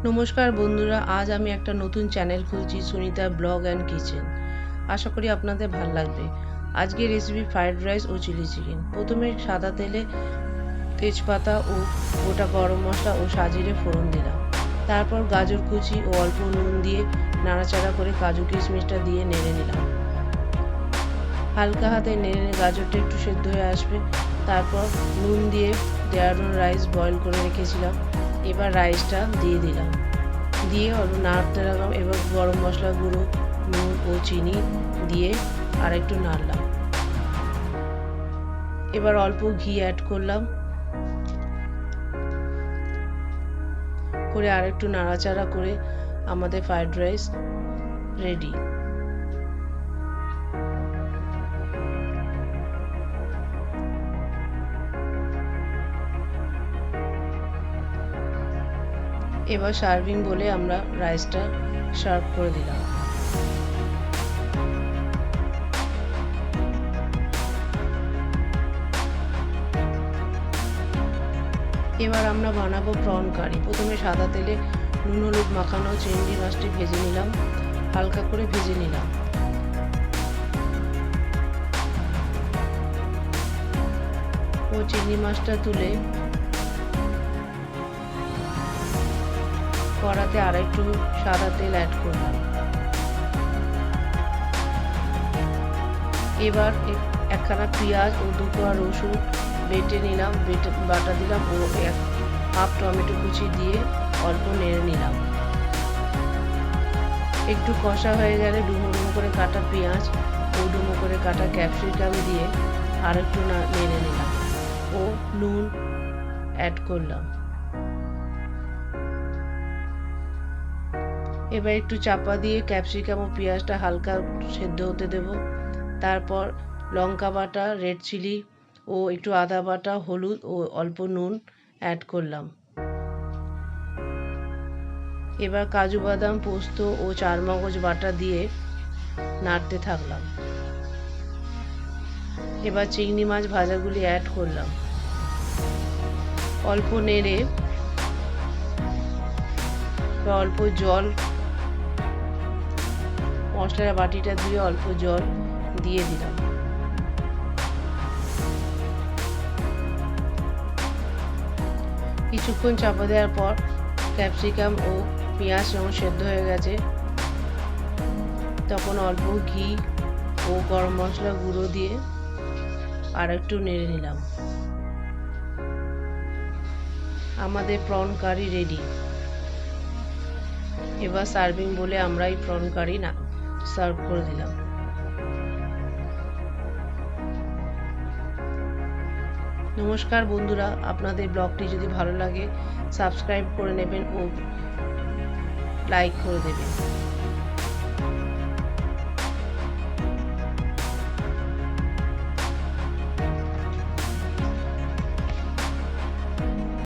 নমস্কার বন্ধুরা, আজ আমি একটা নতুন চ্যানেল খুলছি, সুনিতা ব্লগ অ্যান্ড কিচেন। আশা করি আপনাদের ভালো লাগবে। আজকে রেসিপি ফ্রাইড রাইস ও চিলি চিকেন। প্রথমে সাদা তেলে তেজপাতা ও গোটা গরম মশলা ও সাজিরে ফোড়ন দিলাম। তারপর গাজর কুচি ও অল্প নুন দিয়ে নাড়াচাড়া করে কাজু কিশমিশটা দিয়ে নেড়ে নিলাম। হালকা হাতে নেড়ে গাজরটা একটু সেদ্ধ হয়ে আসবে। তারপর নুন দিয়ে দেওয়ানো রাইস বয়েল করে রেখেছিলাম। এবার রাইসটা দিয়ে দিলাম, দিয়ে অল্প নাড়তে লাগলাম। এবার গরম মশলা গুঁড়ো, নুন ও চিনি দিয়ে আর একটু নাড়লাম। এবার অল্প ঘি অ্যাড করলাম, করে আর একটু নাড়াচাড়া করে আমাদের ফ্রাইড রাইস রেডি। এবার সার্ভিং বলে আমরা রাইসটা সার্ভ করে দিলাম। এবার আমরা বানাবো প্রন কারি। প্রথমে সাদা তেলে নুন হলুদ মাখানো চিংড়ি মাছটি ভেজে নিলাম, হালকা করে ভেজে নিলাম। ও চিংড়ি মাছটা তুলে কড়াতে আর একটু সাদা তেল অ্যাড করলাম। এবার একখানা পেঁয়াজ ও দুটো রসুন বেটে নিলাম, বাটা দিলাম ও হাফ টমেটো কুচি দিয়ে অল্প নেড়ে নিলাম। একটু কষা হয়ে গেলে ডুমো ডুমো করে কাটা পেঁয়াজ ও ডুমো করে কাটা ক্যাপসিকাম দিয়ে আর একটু নেড়ে নিলাম ও নুন অ্যাড করলাম। এবার একটু চাপা দিয়ে ক্যাপসিকাম ও পেঁয়াজটা হালকা সেদ্ধ হতে দেব। তারপর লঙ্কা বাটা, রেড চিলি ও একটু আদা বাটা, হলুদ ও অল্প নুন অ্যাড করলাম। এবার কাজু বাদাম, পোস্ত ও চারমগজ বাটা দিয়ে নাড়তে থাকলাম। এবার চিংড়ি মাছ ভাজাগুলি অ্যাড করলাম। অল্প নেড়ে অল্প জল, মশলার বাটিটা দিয়ে অল্প জল দিয়ে দিলাম। কিছুক্ষণ চাপা দেওয়ার পর ক্যাপসিকাম ও পেঁয়াজ যখন সেদ্ধ হয়ে গেছে তখন অল্প ঘি ও গরম মশলা গুঁড়ো দিয়ে আর একটু নেড়ে নিলাম। আমাদের প্রন কারি রেডি। এবার সার্ভিং বলে আমরা এই প্রন কারি সার্ভ করে দিলাম। নমস্কার বন্ধুরা, আপনাদের ব্লগটি যদি ভালো লাগে সাবস্ক্রাইব করে নেবেন ও লাইক করে দেবেন।